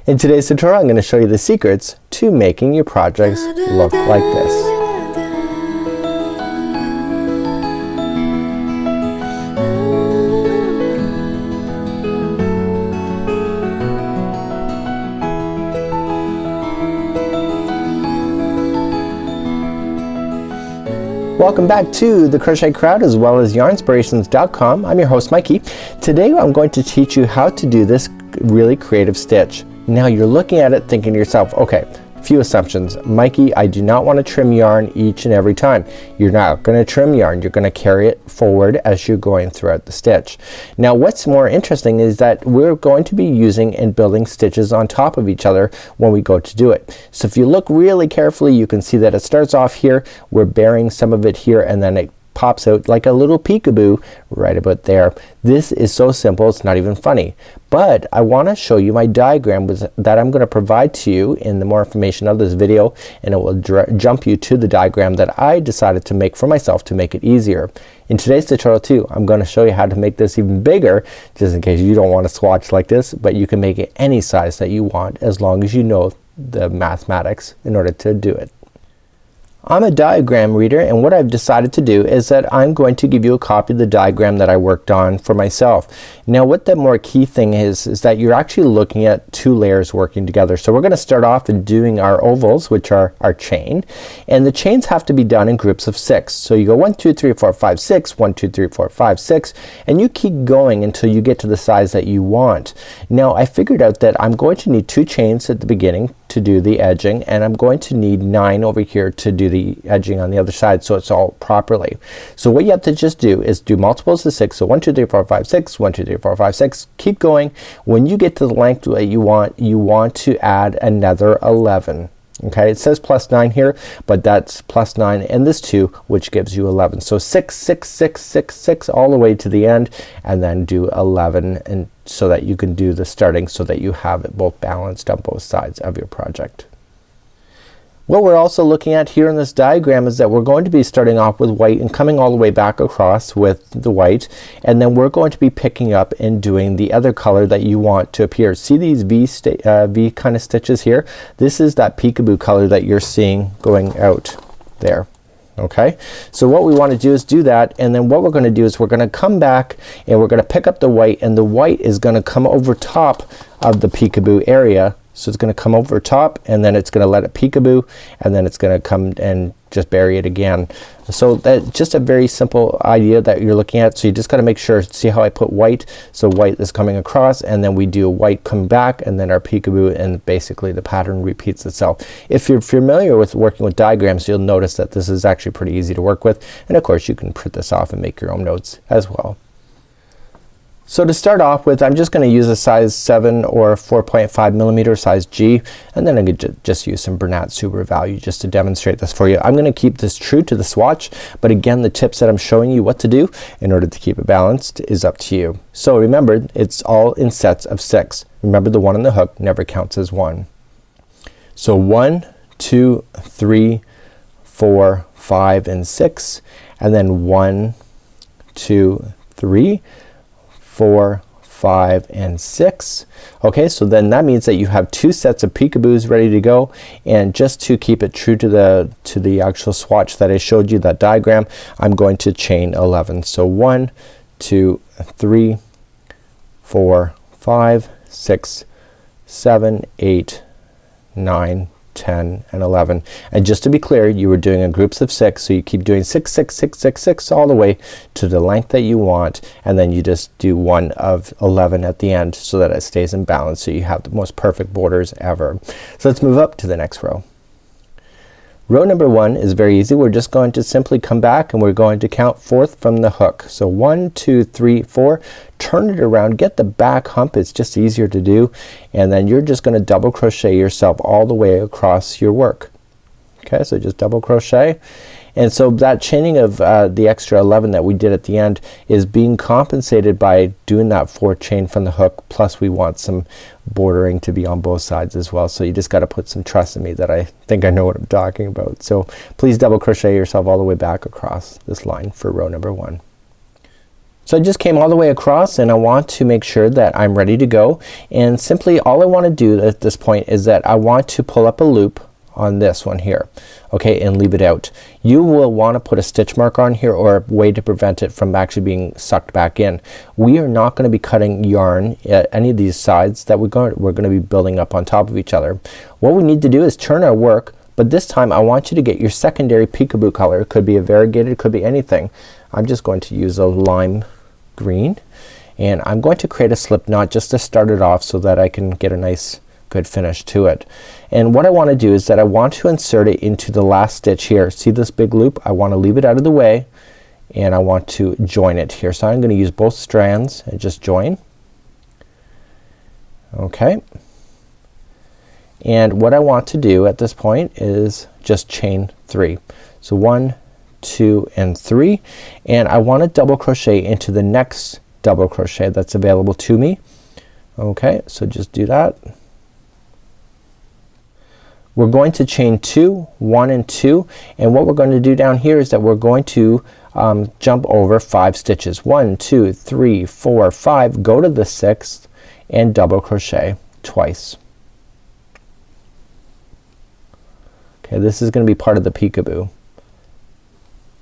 In today's tutorial, I'm going to show you the secrets to making your projects look like this. Welcome back to the Crochet Crowd as well as yarnspirations.com. I'm your host Mikey. Today I'm going to teach you how to do this really creative stitch. Now you're looking at it thinking to yourself, okay, few assumptions. Mikey, I do not want to trim yarn each and every time. You're not going to trim yarn. You're going to carry it forward as you're going throughout the stitch. Now what's more interesting is that we're going to be using and building stitches on top of each other when we go to do it. So if you look really carefully, you can see that it starts off here. We're burying some of it here and then it pops out like a little peekaboo right about there. This is so simple it's not even funny. But I want to show you my diagram that I'm going to provide to you in the more information of this video, and it will jump you to the diagram that I decided to make for myself to make it easier. In today's tutorial too, I'm going to show you how to make this even bigger, just in case you don't want to swatch like this, but you can make it any size that you want as long as you know the mathematics in order to do it. I'm a diagram reader, and what I've decided to do is that I'm going to give you a copy of the diagram that I worked on for myself. Now what the more key thing is that you're actually looking at two layers working together. So we're going to start off in doing our ovals, which are our chain, and the chains have to be done in groups of 6. So you go 1 2 3 4 5 6, 1 2 3 4 5 6, and you keep going until you get to the size that you want. Now I figured out that I'm going to need 2 chains at the beginning to do the edging, and I'm going to need 9 over here to do the edging on the other side so it's all properly. So what you have to just do is do multiples of 6. So 1 2 3 4 5 6, 1 2 3 4 5 6. Keep going. When you get to the length that you want to add another 11. Okay, it says plus 9 here, but that's plus 9 and this 2, which gives you 11. So 6 6 6 6 6 all the way to the end, and then do 11, and so that you can do the starting so that you have it both balanced on both sides of your project. What we're also looking at here in this diagram is that we're going to be starting off with white and coming all the way back across with the white, and then we're going to be picking up and doing the other color that you want to appear. See these V kind of stitches here? This is that peekaboo color that you're seeing going out there. Okay, so what we want to do is do that, and then what we're going to do is we're going to come back and we're going to pick up the white, and the white is going to come over top of the peekaboo area. So it's going to come over top, and then it's going to let it peekaboo, and then it's going to come and just bury it again. So that's just a very simple idea that you're looking at. So you just got to make sure, see how I put white, so white is coming across, and then we do a white come back, and then our peekaboo, and basically the pattern repeats itself. If you're familiar with working with diagrams, you'll notice that this is actually pretty easy to work with, and of course you can print this off and make your own notes as well. So to start off with, I'm just going to use a size 7 or 4.5 millimeter size G, and then I could just use some Bernat Super value just to demonstrate this for you. I'm going to keep this true to the swatch, but again the tips that I'm showing you what to do in order to keep it balanced is up to you. So remember, it's all in sets of 6. Remember, the one on the hook never counts as 1. So 1 2 3 4 5 and 6, and then 1 2 3 4 5 and 6. Okay, so then that means that you have 2 sets of peekaboos ready to go, and just to keep it true to the actual swatch that I showed you, that diagram, I'm going to chain 11. So 1 2 3 4 5 6 7 8 9 10 and 11. And just to be clear, you were doing in groups of 6, so you keep doing 6 6 6 6 6 all the way to the length that you want, and then you just do one of 11 at the end so that it stays in balance, so you have the most perfect borders ever. So let's move up to the next row. Row number 1 is very easy. We're just going to simply come back and we're going to count forth from the hook. So 1 2 3 4, turn it around, get the back hump, it's just easier to do, and then you're just going to double crochet yourself all the way across your work. Okay, so just double crochet, and so that chaining of the extra 11 that we did at the end is being compensated by doing that 4 chain from the hook, plus we want some bordering to be on both sides as well. So you just got to put some trust in me that I think I know what I'm talking about. So please double crochet yourself all the way back across this line for row number 1. So I just came all the way across and I want to make sure that I'm ready to go, and simply all I want to do at this point is that I want to pull up a loop on this one here, okay, and leave it out. You will want to put a stitch mark on here or a way to prevent it from actually being sucked back in. We are not going to be cutting yarn at any of these sides that we're going to be building up on top of each other. What we need to do is turn our work, but this time I want you to get your secondary peekaboo color. It could be a variegated, it could be anything. I'm just going to use a lime green, and I'm going to create a slip knot just to start it off so that I can get a nice good finish to it. And what I want to do is that I want to insert it into the last stitch here. See this big loop? I want to leave it out of the way and I want to join it here. So I'm going to use both strands and just join. Okay. And what I want to do at this point is just chain 3. So 1, 2 and 3, and I want to double crochet into the next double crochet that's available to me. Okay, so just do that. We're going to chain 2, 1 and 2, and what we're going to do down here is that we're going to jump over 5 stitches. 1, 2, 3, 4, 5, go to the 6th and double crochet twice. Okay, this is going to be part of the peekaboo.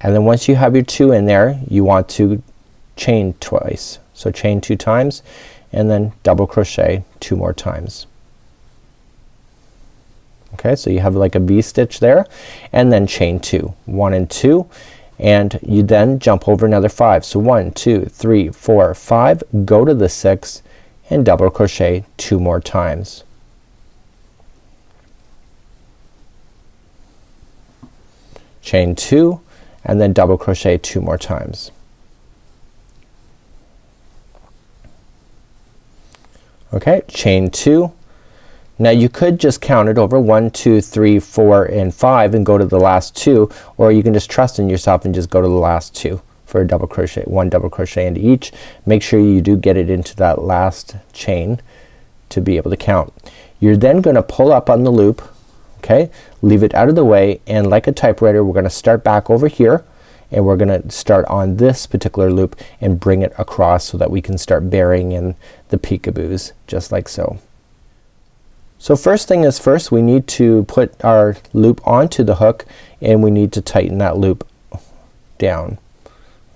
And then once you have your 2 in there, you want to chain twice. So chain 2 times and then double crochet 2 more times. Okay, so you have like a V stitch there, and then chain 2, 1 and 2, and you then jump over another 5. So 1, 2, 3, 4, 5, go to the 6th and double crochet 2 more times. Chain 2 and then double crochet 2 more times. Okay, chain 2. Now you could just count it over 1, 2, 3, 4 and 5 and go to the last 2, or you can just trust in yourself and just go to the last 2 for a double crochet, 1 double crochet into each. Make sure you do get it into that last chain to be able to count. You're then gonna pull up on the loop, okay, leave it out of the way, and like a typewriter we're gonna start back over here and we're gonna start on this particular loop and bring it across so that we can start burying in the peekaboos just like so. So first thing is first, we need to put our loop onto the hook and we need to tighten that loop down.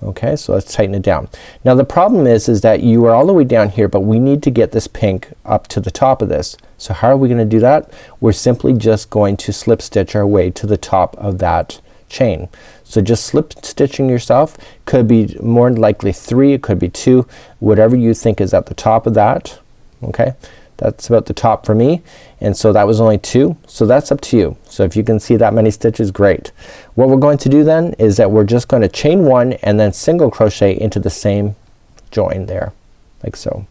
Okay, so let's tighten it down. Now the problem is that you are all the way down here, but we need to get this pink up to the top of this. So how are we gonna do that? We're simply just going to slip stitch our way to the top of that chain. So just slip stitching yourself. Could be more likely 3, it could be 2, whatever you think is at the top of that. Okay, that's about the top for me, and so that was only 2, so that's up to you. So if you can see that many stitches, great. What we're going to do then is that we're just going to chain 1 and then single crochet into the same join there like so.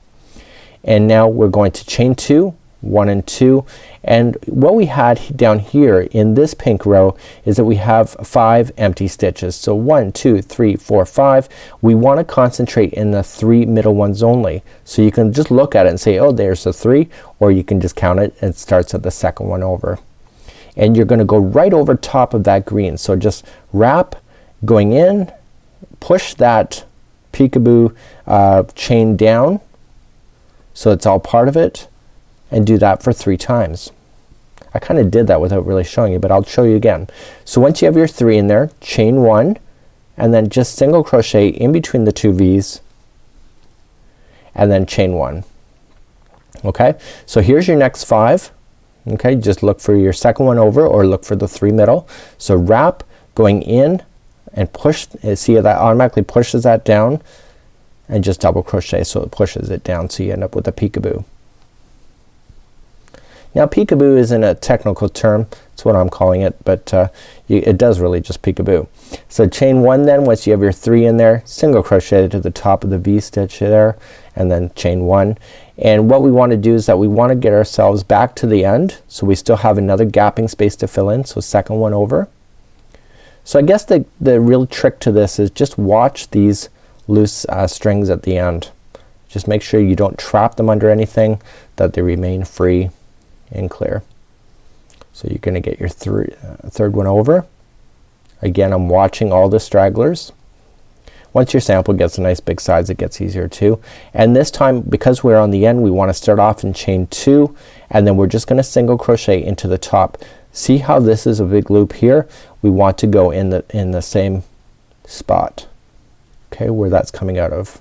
And now we're going to chain 2, 1 and 2, and what we had down here in this pink row is that we have 5 empty stitches. So 1, 2, 3, 4, 5. We want to concentrate in the 3 middle ones only. So you can just look at it and say, oh, there's the 3, or you can just count it and it starts at the second one over. And you're gonna go right over top of that green. So just wrap, going in, push that peekaboo chain down so it's all part of it, and do that for 3 times. I kinda did that without really showing you, but I'll show you again. So once you have your 3 in there, chain 1 and then just single crochet in between the 2 V's and then chain 1. Okay, so here's your next 5. Okay, just look for your second one over or look for the 3 middle. So wrap, going in and push, see how that automatically pushes that down, and just double crochet so it pushes it down so you end up with a peekaboo. Now peekaboo isn't a technical term, it's what I'm calling it, but it does really just peekaboo. So chain 1 then, once you have your 3 in there, single crochet to the top of the V stitch there and then chain 1. And what we want to do is that we want to get ourselves back to the end, so we still have another gapping space to fill in, so second one over. So I guess the real trick to this is just watch these loose strings at the end. Just make sure you don't trap them under anything, that they remain free and clear. So you're gonna get your third one over. Again, I'm watching all the stragglers. Once your sample gets a nice big size, it gets easier too. And this time, because we're on the end, we want to start off and chain 2, and then we're just gonna single crochet into the top. See how this is a big loop here? We want to go in the same spot, okay, where that's coming out of,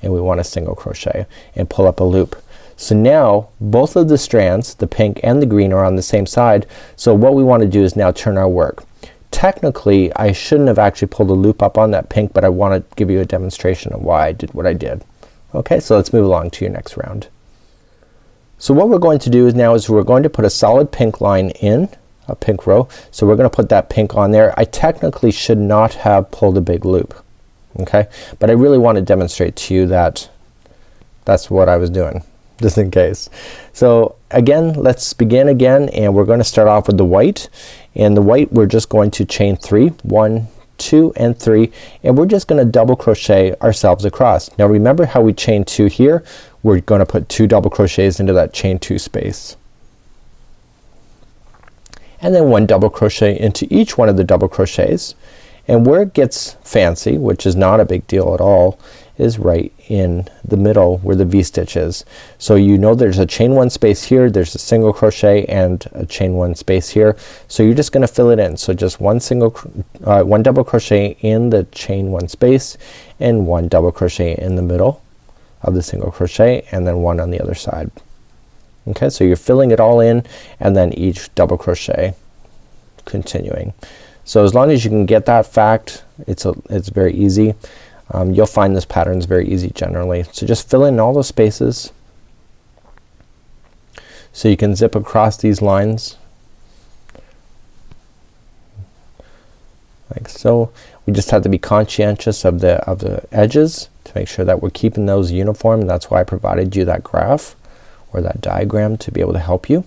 and we want to single crochet and pull up a loop. So now both of the strands, the pink and the green, are on the same side. So what we want to do is now turn our work. Technically I shouldn't have actually pulled a loop up on that pink, but I want to give you a demonstration of why I did what I did. Okay, so let's move along to your next round. So what we're going to do is now is we're going to put a solid pink line in, a pink row. So we're gonna put that pink on there. I technically should not have pulled a big loop, okay, but I really want to demonstrate to you that that's what I was doing, just in case. So again, let's begin again, and we're gonna start off with the white, and the white we're just going to chain 3, 1, 2 and 3, and we're just gonna double crochet ourselves across. Now remember how we chained 2 here? We're gonna put 2 double crochets into that chain 2 space, and then 1 double crochet into each one of the double crochets. And where it gets fancy, which is not a big deal at all, is right in the middle where the V-stitch is. So you know there's a chain 1 space here, there's a single crochet and a chain 1 space here. So you're just gonna fill it in. So just 1 double crochet in the chain 1 space, and 1 double crochet in the middle of the single crochet, and then 1 on the other side. Okay, so you're filling it all in, and then each double crochet continuing. So as long as you can get that fact, it's very easy. You'll find this pattern is very easy generally. So just fill in all the spaces so you can zip across these lines like so. We just have to be conscientious of the edges to make sure that we're keeping those uniform, and that's why I provided you that graph or that diagram to be able to help you.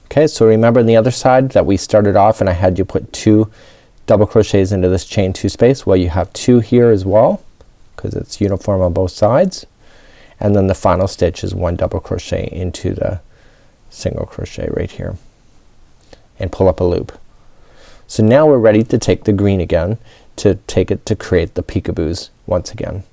Okay, so remember on the other side that we started off and I had you put 2 double crochets into this chain 2 space. Well, you have 2 here as well because it's uniform on both sides, and then the final stitch is 1 double crochet into the single crochet right here and pull up a loop. So now we're ready to take the green again, to take it to create the peekaboos once again.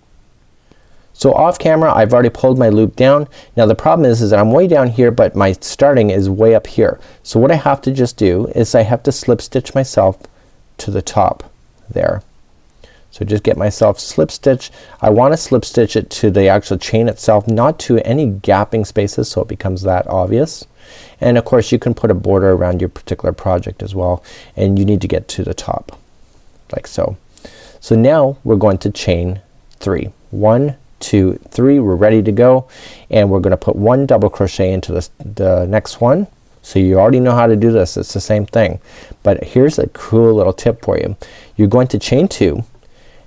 So off camera I've already pulled my loop down. Now the problem is that I'm way down here, but my starting is way up here. So what I have to just do is I have to slip stitch myself to the top there. So just get myself slip stitch. I want to slip stitch it to the actual chain itself, not to any gapping spaces, so it becomes that obvious. And of course you can put a border around your particular project as well, and you need to get to the top like so. So now we're going to chain 3. 1, 2, 3, we're ready to go, and we're gonna put 1 double crochet into the next one. So you already know how to do this, it's the same thing, but here's a cool little tip for you. You're going to chain 2,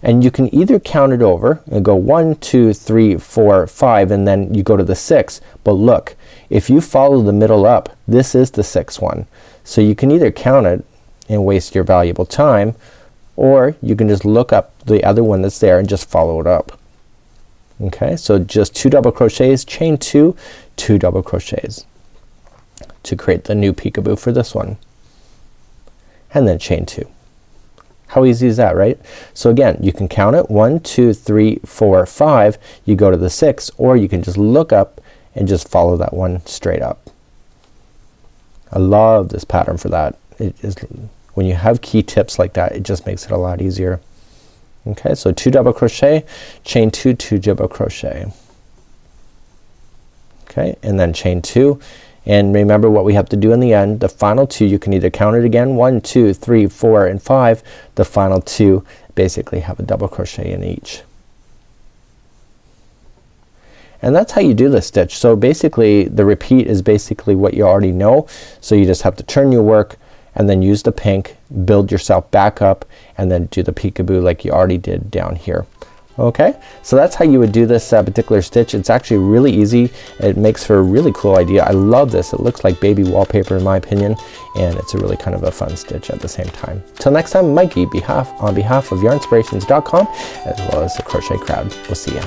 and you can either count it over and go 1, 2, 3, 4, 5, and then you go to the 6. But look, if you follow the middle up, this is the 6th one. So you can either count it and waste your valuable time, or you can just look up the other one that's there and just follow it up. Okay, so just 2 double crochets, chain 2, 2 double crochets to create the new peekaboo for this one, and then chain 2. How easy is that, right? So again, you can count it 1, 2, 3, 4, 5, you go to the 6, or you can just look up and just follow that one straight up. I love this pattern for that. It is, when you have key tips like that, it just makes it a lot easier. Okay, so 2 double crochet, chain 2, 2 double crochet. Okay, and then chain 2, and remember what we have to do in the end. The final 2 you can either count it again, 1, 2, 3, 4 and 5. The final 2 basically have a double crochet in each. And that's how you do this stitch. So basically the repeat is basically what you already know. So you just have to turn your work and then use the pink, build yourself back up, and then do the peekaboo like you already did down here. Okay, so that's how you would do this particular stitch. It's actually really easy. It makes for a really cool idea. I love this. It looks like baby wallpaper in my opinion, and it's a really kind of a fun stitch at the same time. Till next time, Mikey on behalf of yarnspirations.com as well as the Crochet Crowd. We'll see ya.